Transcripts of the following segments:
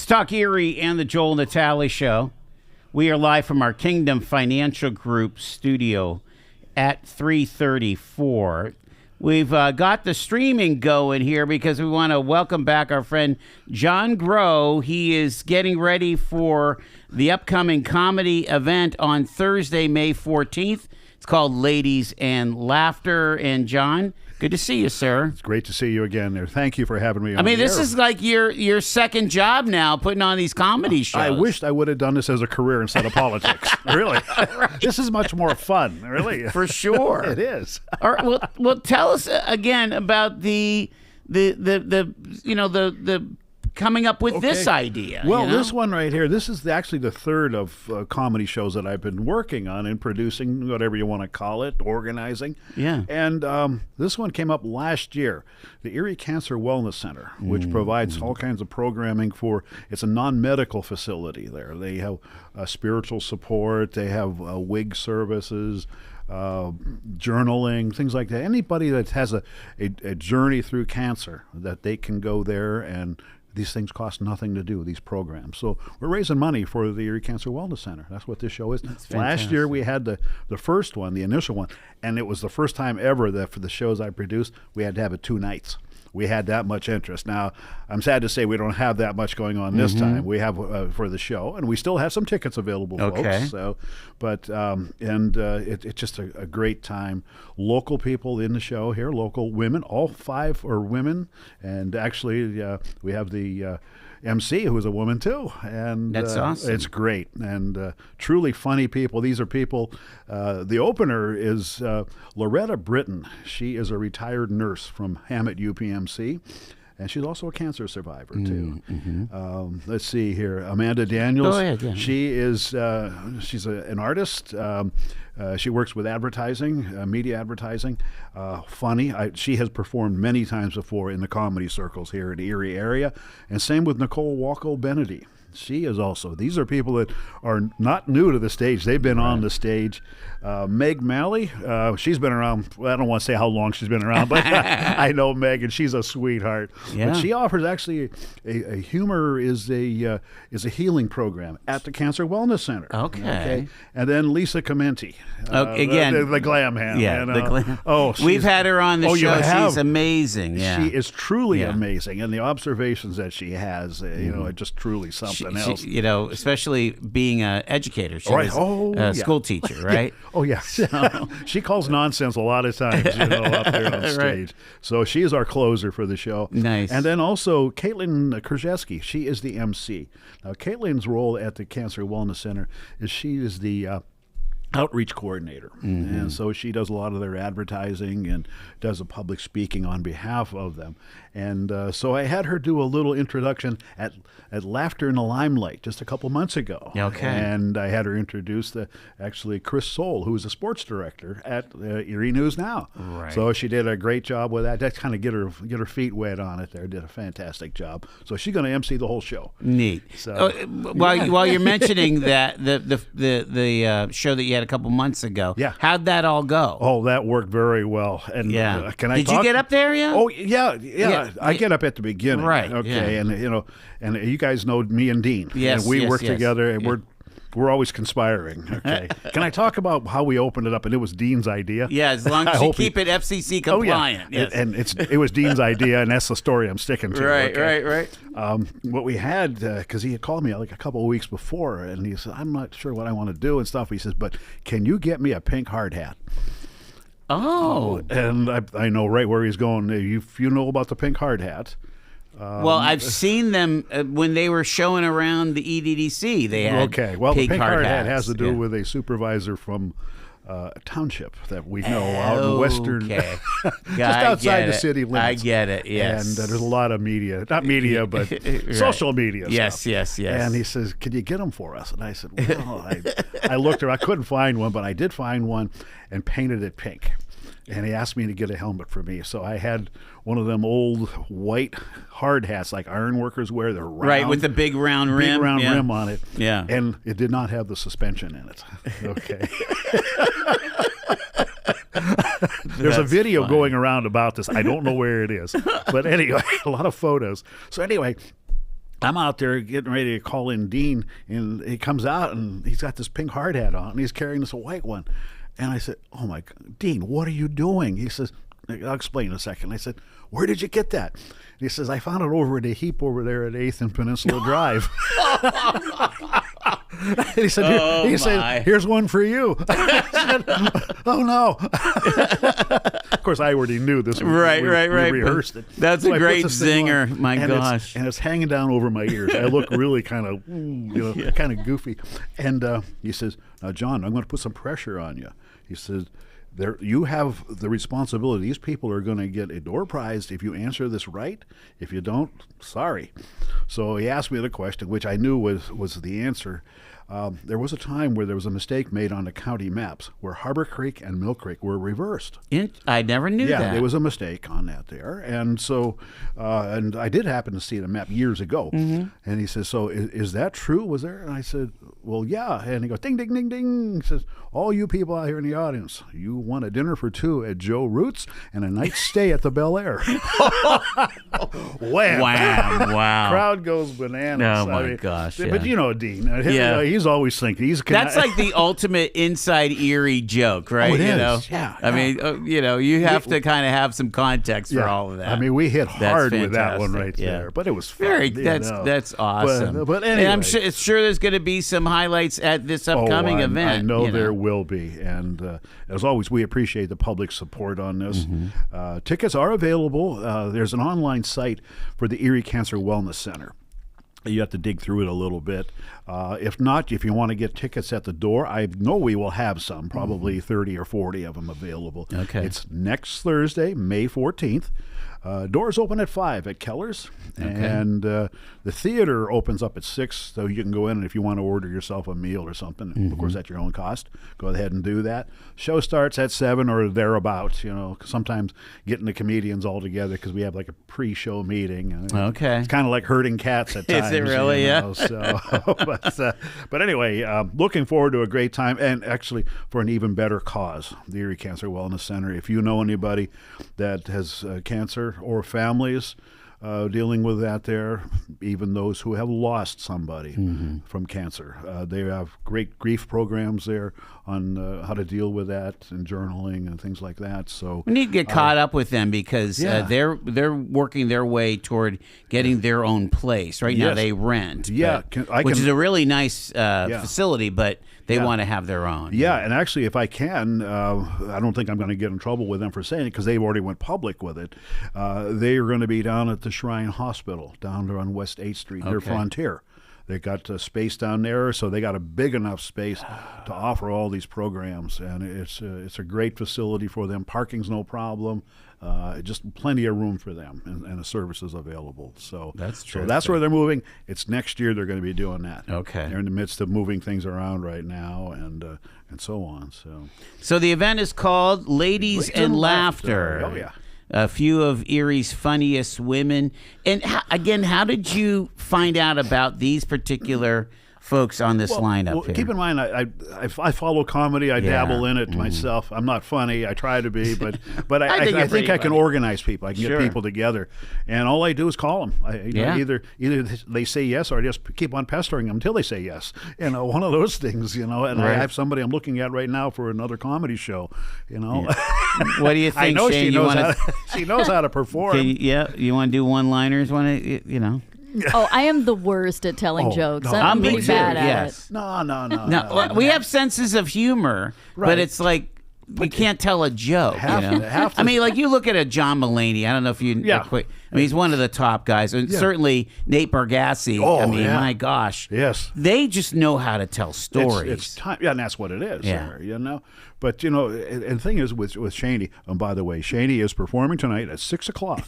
Let's talk Erie and the Joel Natale Show. We are live from our Kingdom Financial Group studio at 334. We've got the streaming going here because we want to welcome back our friend John Groh. He is getting ready for the upcoming comedy event on Thursday, May 14th. It's called Ladies and Laughter. And John, good to see you, sir. It's great to see you again there. Thank you for having me on. I mean, this air. is like your second job now, putting on these comedy shows. I wished I would have done this as a career instead of politics. Really. Right. This is much more fun, really. For sure. It is. All right, well, tell us again about the coming up with this idea. Well, this one right here, this is actually the third of comedy shows that I've been working on and producing, whatever you want to call it, organizing. Yeah. And this one came up last year, the Erie Cancer Wellness Center, which provides all kinds of programming for, it's a non-medical facility there. They have spiritual support, they have wig services, journaling, things like that. Anybody that has a journey through cancer, that they can go there, and these things cost nothing to do, these programs. So we're raising money for the Erie Cancer Wellness Center. That's what this show is. Last year we had the first one, the initial one, and it was the first time ever that for the shows I produced, we had to have it 2 nights. We had that much interest. Now, I'm sad to say we don't have that much going on this time. We have for the show, and we still have some tickets available, folks. So, but it's just a great time. Local people in the show here, local women, all 5 are women, and actually we have the MC, who is a woman too, and that's awesome. It's great and truly funny people. These are people. The opener is Loretta Britton. She is a retired nurse from Hammett UPMC, and she's also a cancer survivor too. Let's see here, Amanda Daniels. Go ahead, yeah. She is she's an artist. She works with advertising, media advertising. Funny. She has performed many times before in the comedy circles here in the Erie area. And same with Nicole Walco-Benedy. She is also. These are people that are not new to the stage. They've been on the stage. Meg Malley, she's been around. Well, I don't want to say how long she's been around, but I know Meg, and she's a sweetheart. Yeah. But she offers actually a humor is a healing program at the Cancer Wellness Center. Okay. And then Lisa Commenti. Again, the glam ham. Yeah, the glam. Oh, we've had her on the show. You have? She's amazing. Yeah. She is truly amazing, and the observations that she has, are just truly something else. She, especially being an educator. She was a school teacher, right? Oh, yeah. So. She calls nonsense a lot of times, up there on stage. Right. So she is our closer for the show. Nice. And then also Caitlin Krzyzewski. She is the MC. Now, Caitlin's role at the Cancer Wellness Center is she is the outreach coordinator, and so she does a lot of their advertising and does the public speaking on behalf of them. And so I had her do a little introduction at Laughter in the Limelight just a couple months ago. Okay. And I had her introduce actually Chris Soule, who is a sports director at Erie News Now. Right. So she did a great job with that. That kind of get her feet wet on it there. Did a fantastic job. So she's going to MC the whole show. Neat. So while you're mentioning that the show that you had a couple months ago, how'd that all go? Oh, that worked very well. And Did you get up there yet? Oh, yeah. I get up at the beginning. Right. Okay. Yeah. And you guys know me and Dean. Yes. And we work together, and we're always conspiring. Okay. Can I talk about how we opened it up? And it was Dean's idea. Yeah, as long as you keep it FCC compliant. Oh, yeah. Yes. And it was Dean's idea, and that's the story I'm sticking to. Right. Okay? Right. What we had, because he had called me like a couple of weeks before, and he said, I'm not sure what I want to do and stuff. He says, but can you get me a pink hard hat? Oh. And I know right where he's going. If you know about the pink hard hat. Well, I've seen them when they were showing around the EDDC. They had the pink hard hat has to do with a supervisor from a township that we know out in western, just outside the city limits. I get it, yes. And there's a lot of media, not media, but social media stuff. Yes. And he says, "Can you get them for us?" And I said, "Well, I looked around, I couldn't find one, but I did find one and painted it pink." And he asked me to get a helmet for me. So I had one of them old white hard hats like iron workers wear. They're round. Right, with the big round rim. Big round rim on it. Yeah. And it did not have the suspension in it. Okay. There's a video going around about this. I don't know where it is. But anyway, a lot of photos. So anyway, I'm out there getting ready to call in Dean, and he comes out, and he's got this pink hard hat on, and he's carrying this white one. And I said, oh, my God, Dean, what are you doing? He says, I'll explain in a second. I said, where did you get that? And he says, I found it over in a heap over there at 8th and Peninsula Drive. And he said, here's one for you. I said, oh, no. Of course, I already knew this. Right. We rehearsed it. That's So a I put great this thing zinger. on, My and gosh. it's hanging down over my ears. I look really kind of, kind of goofy. And he says, now, John, I'm going to put some pressure on you. He says, you have the responsibility. These people are going to get a door prize if you answer this right. If you don't, sorry. So he asked me the question, which I knew was the answer. There was a time where there was a mistake made on the county maps where Harbor Creek and Mill Creek were reversed. I never knew that. Yeah, there was a mistake on that there. And so, and I did happen to see the map years ago. Mm-hmm. And he says, so is that true? Was there? And I said, well, yeah. And he goes, ding, ding, ding, ding. He says, all you people out here in the audience, you want a dinner for two at Joe Root's and a night's stay at the Bel Air. Wham! Wow. Crowd goes bananas. Oh, my gosh. But yeah. you know, Dean, he's always thinking. That's like the ultimate inside Erie joke, right? Oh, it is. Know? Yeah. I mean, you have to kind of have some context for all of that. I mean, we hit hard with that one right yeah. there, but it was fun. That's awesome. But anyway. And I'm sure there's going to be some highlights at this upcoming event. I know there will be, and as always, we appreciate the public support on this. Mm-hmm. Tickets are available. There's an online site for the Erie Cancer Wellness Center. You have to dig through it a little bit. If not, if you want to get tickets at the door, I know we will have some, probably 30 or 40 of them available. Okay. It's next Thursday, May 14th. Doors open at 5 at Keller's, and the theater opens up at 6, so you can go in, and if you want to order yourself a meal or something, of course, at your own cost, go ahead and do that. Show starts at 7 or thereabouts, sometimes getting the comedians all together because we have like a pre-show meeting. Okay. It's kind of like herding cats at times. Is it really? Yeah. So, but anyway, looking forward to a great time, and actually for an even better cause, the Erie Cancer Wellness Center. If you know anybody that has cancer, or families dealing with that there, even those who have lost somebody from cancer. They have great grief programs there on how to deal with that and journaling and things like that. So we need to get caught up with them because they're working their way toward getting their own place. Right now they rent, which is a really nice facility, but they want to have their own. Yeah, and actually, if I can, I don't think I'm going to get in trouble with them for saying it because they've already went public with it. They are going to be down at the Shrine Hospital down there on West 8th Street near Frontier. They got space down there, so they got a big enough space to offer all these programs, and it's a great facility for them. Parking's no problem. Just plenty of room for them, and the services available. So that's true. So that's where they're moving. It's next year they're going to be doing that. Okay. They're in the midst of moving things around right now, and so on. So the event is called Ladies and Laughter. Oh yeah. A few of Erie's funniest women. And again, how did you find out about these particular folks on this lineup here? Keep in mind, I follow comedy. I dabble in it myself. I'm not funny. I try to be, but I think I can organize people. I can get people together, and all I do is call them. Either they say yes, or I just keep on pestering them until they say yes. One of those things. And I have somebody I'm looking at right now for another comedy show. What do you think? I know Shane? she knows how to perform. You want to do one-liners? Oh, I am the worst at telling jokes. No, I'm pretty me too, bad at yes. it. No. We have senses of humor, but it's like we can't tell a joke. I mean, like you look at a John Mulaney. I don't know if you. I mean, he's one of the top guys, and certainly Nate Bargatze. My gosh. Yes. They just know how to tell stories. It's time. Yeah, and that's what it is. Yeah. But and the thing is with Shaney. And by the way, Shaney is performing tonight at 6:00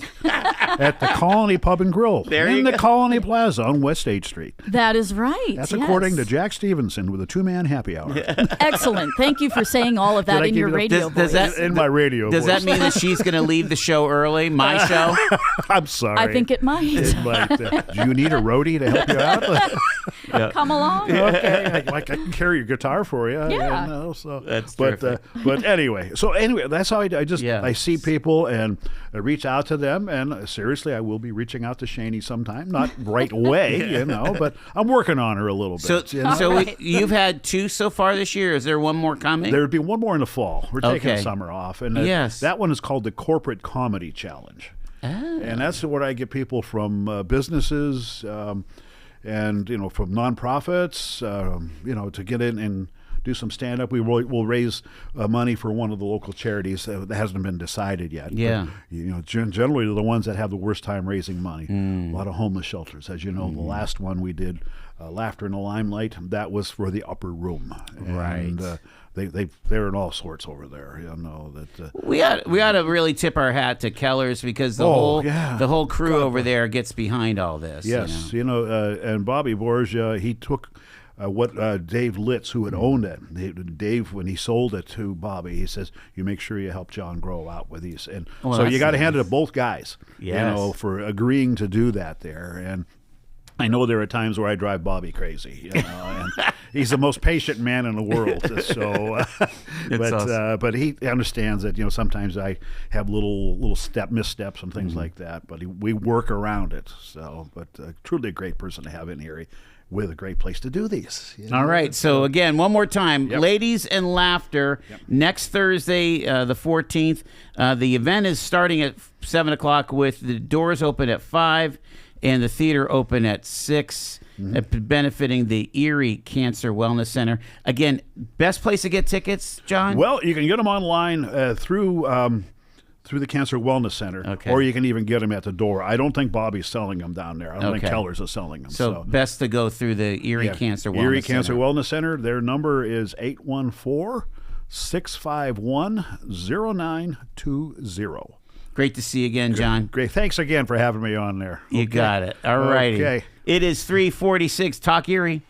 at the Colony Pub and Grill in the Colony Plaza on West 8th Street. That is right. That's according to Jack Stevenson with a 2-man happy hour. Excellent. Thank you for saying all of that in your radio voice. In my radio Does voice. that mean that she's going to leave the show early? My show? I'm sorry. I think it might. Do you need a roadie to help you out? Come along. Okay, I can carry your guitar for you. Yeah. You know, so That's but terrific. but anyway, that's how I just Yeah. I see people and I reach out to them, and seriously, I will be reaching out to Shani sometime, not right away, you know, but I'm working on her a little bit. So, you know? so right. you've had 2 so far this year. Is there one more coming? There would be one more in the fall. We're taking Okay. summer off, and Yes. that one is called the Corporate Comedy Challenge. And that's what I get people from businesses and, you know, from nonprofits, you know, to get in and do some stand-up. We'll raise money for one of the local charities that hasn't been decided yet. Yeah. But, you know, generally they're the ones that have the worst time raising money. A lot of homeless shelters. As you know, the last one we did, Laughter in the Limelight, that was for the upper room. And, Right. they're in all sorts over there, you know. That We ought to really tip our hat to Keller's because the yeah. whole crew over there gets behind all this. Yes, you know? and Bobby Borgia, he took what Dave Litz, who had owned it. Dave, when he sold it to Bobby, he says, "You make sure you help John Groh out with these." And Well, so you that's got to hand it nice. to both guys, you Yes. know, for agreeing to do that there. And I know there are times where I drive Bobby crazy, you know, and he's the most patient man in the world. So, awesome. but he understands that, you know, sometimes I have little missteps and things like that. But we work around it. So, but truly a great person to have in here with a great place to do these. You know? All right. So again, one more time, Yep. Ladies and Laughter next Thursday, the 14th. The event is starting at 7 o'clock with the doors open at 5 and the theater open at 6. Benefiting the Erie Cancer Wellness Center. Again, best place to get tickets, John? Well, you can get them online through the Cancer Wellness Center, Okay. or you can even get them at the door. I don't think Bobby's selling them down there. I don't think Okay. Keller's is selling them. So best to go through the Erie Yeah. Cancer Wellness Erie Center. Cancer Wellness Center. Their number is 814-651-0920. Great to see you again, John. Great. Thanks again for having me on there. You got it. All righty. Okay. It is 3:46. Talk Erie.